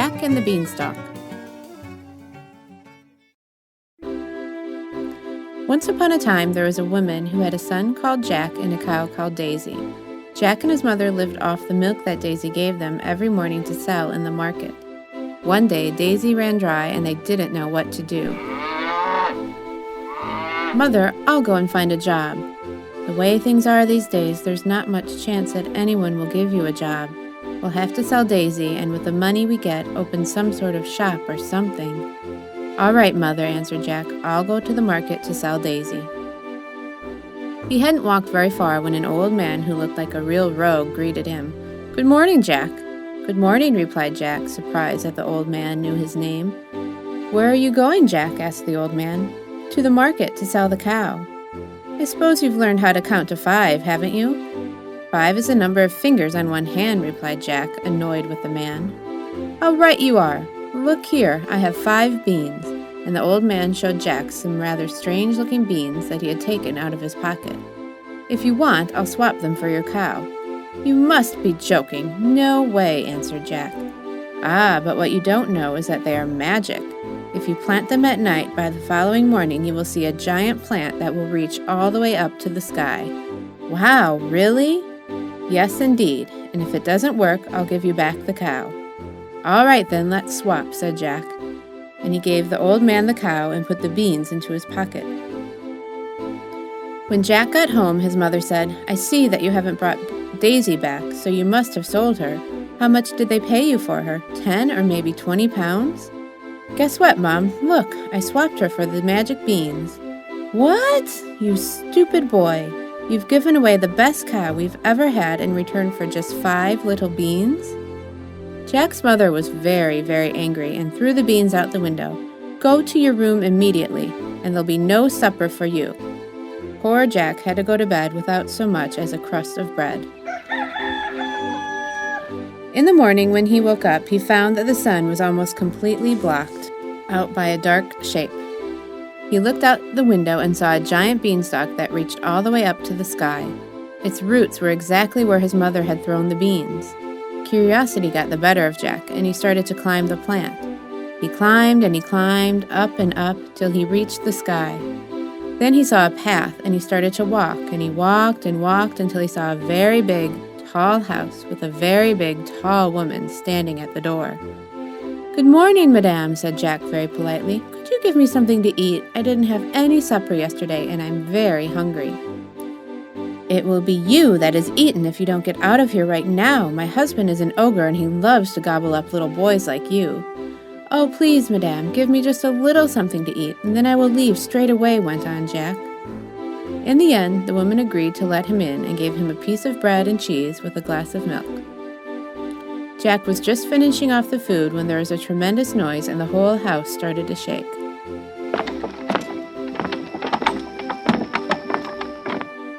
Jack and the Beanstalk. Once upon a time, there was a woman who had a son called Jack and a cow called Daisy. Jack and his mother lived off the milk that Daisy gave them every morning to sell in the market. One day, Daisy ran dry and they didn't know what to do. "Mother, I'll go and find a job." "The way things are these days, there's not much chance that anyone will give you a job. We'll have to sell Daisy, and with the money we get, open some sort of shop or something." "All right, Mother," answered Jack. "I'll go to the market to sell Daisy." He hadn't walked very far when an old man who looked like a real rogue greeted him. "Good morning, Jack." "Good morning," replied Jack, surprised that the old man knew his name. "Where are you going, Jack?" asked the old man. "To the market to sell the cow." "I suppose you've learned how to count to 5, haven't you?" "5 is the number of fingers on one hand," replied Jack, annoyed with the man. "How right you are! Look here, I have 5 beans," and the old man showed Jack some rather strange-looking beans that he had taken out of his pocket. "If you want, I'll swap them for your cow." "You must be joking." "No way," answered Jack. "Ah, but what you don't know is that they are magic. If you plant them at night, by the following morning you will see a giant plant that will reach all the way up to the sky." "Wow, really?" "Yes, indeed, and if it doesn't work, I'll give you back the cow." "All right then, let's swap," said Jack, and he gave the old man the cow and put the beans into his pocket. When Jack got home, his mother said, "I see that you haven't brought Daisy back, so you must have sold her. How much did they pay you for her? 10 or maybe 20 pounds? "Guess what, Mom? Look, I swapped her for the magic beans." "What? You stupid boy! You've given away the best cow we've ever had in return for just 5 little beans?" Jack's mother was very, very angry and threw the beans out the window. "Go to your room immediately, and there'll be no supper for you." Poor Jack had to go to bed without so much as a crust of bread. In the morning, when he woke up, he found that the sun was almost completely blocked out by a dark shape. He looked out the window and saw a giant beanstalk that reached all the way up to the sky. Its roots were exactly where his mother had thrown the beans. Curiosity got the better of Jack, and he started to climb the plant. He climbed and he climbed, up and up, till he reached the sky. Then he saw a path, and he started to walk, and he walked and walked until he saw a very big, tall house with a very big, tall woman standing at the door. "Good morning, madame," said Jack very politely. "Could you give me something to eat? I didn't have any supper yesterday, and I'm very hungry." "It will be you that is eaten if you don't get out of here right now. My husband is an ogre, and he loves to gobble up little boys like you." "Oh, please, madame, give me just a little something to eat, and then I will leave straight away," went on Jack. In the end, the woman agreed to let him in and gave him a piece of bread and cheese with a glass of milk. Jack was just finishing off the food when there was a tremendous noise and the whole house started to shake.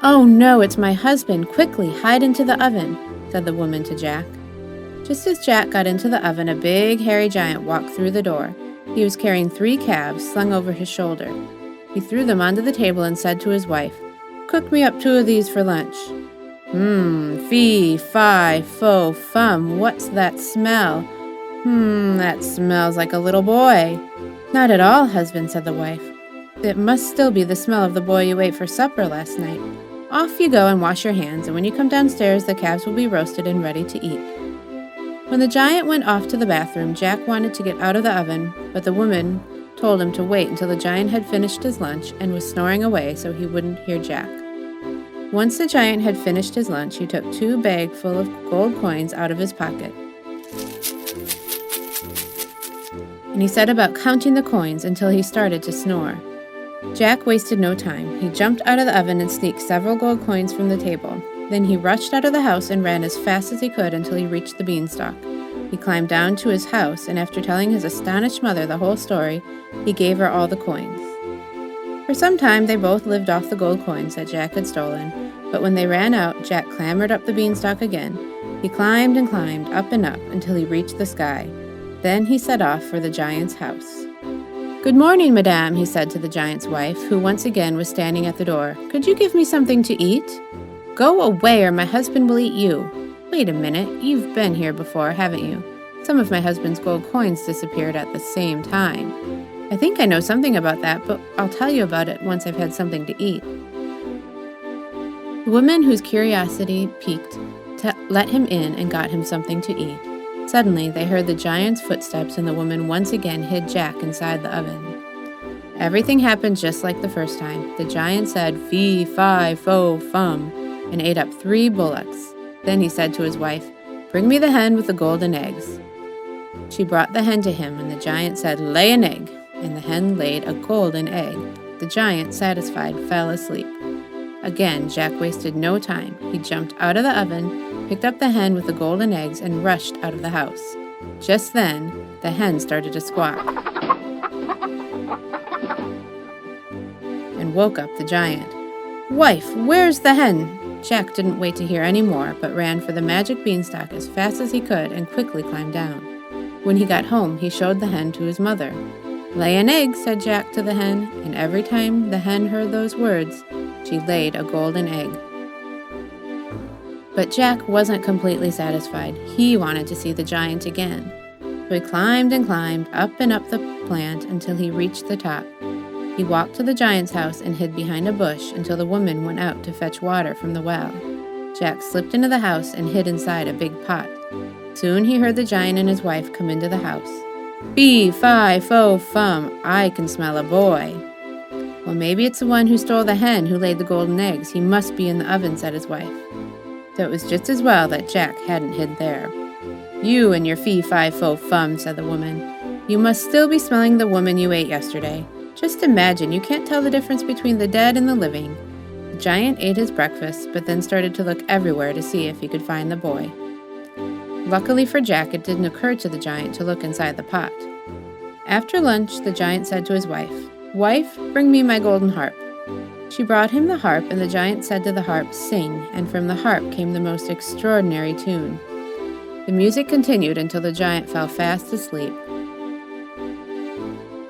"Oh no, it's my husband! Quickly, hide into the oven," said the woman to Jack. Just as Jack got into the oven, a big, hairy giant walked through the door. He was carrying 3 calves slung over his shoulder. He threw them onto the table and said to his wife, "Cook me up 2 of these for lunch." Fee, fi, fo, fum, what's that smell?" That smells like a little boy." "Not at all, husband," said the wife. "It must still be the smell of the boy you ate for supper last night. Off you go and wash your hands, and when you come downstairs, the calves will be roasted and ready to eat." When the giant went off to the bathroom, Jack wanted to get out of the oven, but the woman told him to wait until the giant had finished his lunch and was snoring away so he wouldn't hear Jack. Once the giant had finished his lunch, he took 2 bags full of gold coins out of his pocket. And he set about counting the coins until he started to snore. Jack wasted no time. He jumped out of the oven and sneaked several gold coins from the table. Then he rushed out of the house and ran as fast as he could until he reached the beanstalk. He climbed down to his house, and after telling his astonished mother the whole story, he gave her all the coins. For some time they both lived off the gold coins that Jack had stolen, but when they ran out, Jack clambered up the beanstalk again. He climbed and climbed, up and up, until he reached the sky. Then he set off for the giant's house. "Good morning, madame," he said to the giant's wife, who once again was standing at the door. "Could you give me something to eat?" "Go away, or my husband will eat you." "Wait a minute, you've been here before, haven't you?" Some of my husband's gold coins disappeared at the same time. I think I know something about that, but I'll tell you about it once I've had something to eat." The woman whose curiosity piqued let him in and got him something to eat. Suddenly, they heard the giant's footsteps, and the woman once again hid Jack inside the oven. Everything happened just like the first time. The giant said, "Fee, fi, fo, fum," and ate up 3 bullocks. Then he said to his wife, "Bring me the hen with the golden eggs." She brought the hen to him, and the giant said, "Lay an egg," and the hen laid a golden egg. The giant, satisfied, fell asleep. Again, Jack wasted no time. He jumped out of the oven, picked up the hen with the golden eggs, and rushed out of the house. Just then, the hen started to squawk and woke up the giant. "Wife, where's the hen?" Jack didn't wait to hear any more, but ran for the magic beanstalk as fast as he could and quickly climbed down. When he got home, he showed the hen to his mother. "Lay an egg," said Jack to the hen, and every time the hen heard those words, she laid a golden egg. But Jack wasn't completely satisfied. He wanted to see the giant again. So he climbed and climbed, up and up the plant until he reached the top. He walked to the giant's house and hid behind a bush until the woman went out to fetch water from the well. Jack slipped into the house and hid inside a big pot. Soon he heard the giant and his wife come into the house. "Fee, fi, fo, fum, I can smell a boy." "Well, maybe it's the one who stole the hen who laid the golden eggs. He must be in the oven," said his wife. So it was just as well that Jack hadn't hid there. "You and your fee, fi, fo, fum," said the woman. "You must still be smelling the woman you ate yesterday. Just imagine, you can't tell the difference between the dead and the living." The giant ate his breakfast, but then started to look everywhere to see if he could find the boy. Luckily for Jack, it didn't occur to the giant to look inside the pot. After lunch, the giant said to his wife, "Wife, bring me my golden harp." She brought him the harp, and the giant said to the harp, "Sing," and from the harp came the most extraordinary tune. The music continued until the giant fell fast asleep.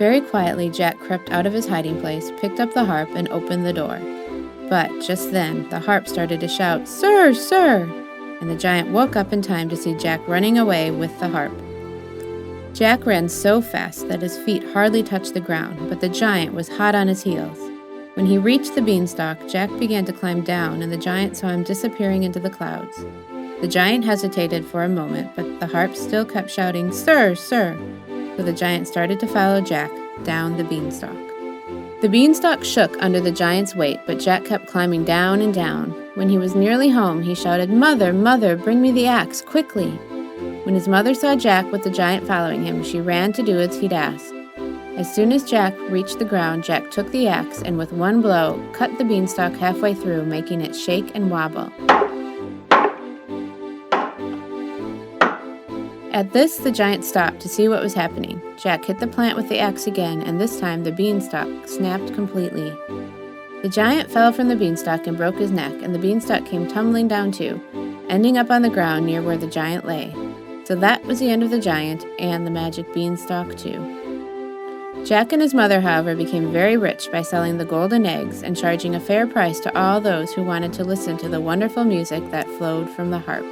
Very quietly, Jack crept out of his hiding place, picked up the harp, and opened the door. But just then, the harp started to shout, "Sir, sir!" and the giant woke up in time to see Jack running away with the harp. Jack ran so fast that his feet hardly touched the ground, but the giant was hot on his heels. When he reached the beanstalk, Jack began to climb down, and the giant saw him disappearing into the clouds. The giant hesitated for a moment, but the harp still kept shouting, "Sir, sir!" So the giant started to follow Jack down the beanstalk. The beanstalk shook under the giant's weight, but Jack kept climbing down and down. When he was nearly home, he shouted, "Mother, mother, bring me the axe, quickly!" When his mother saw Jack with the giant following him, she ran to do as he'd asked. As soon as Jack reached the ground, Jack took the axe and with one blow cut the beanstalk halfway through, making it shake and wobble. At this, the giant stopped to see what was happening. Jack hit the plant with the axe again, and this time the beanstalk snapped completely. The giant fell from the beanstalk and broke his neck, and the beanstalk came tumbling down too, ending up on the ground near where the giant lay. So that was the end of the giant and the magic beanstalk too. Jack and his mother, however, became very rich by selling the golden eggs and charging a fair price to all those who wanted to listen to the wonderful music that flowed from the harp.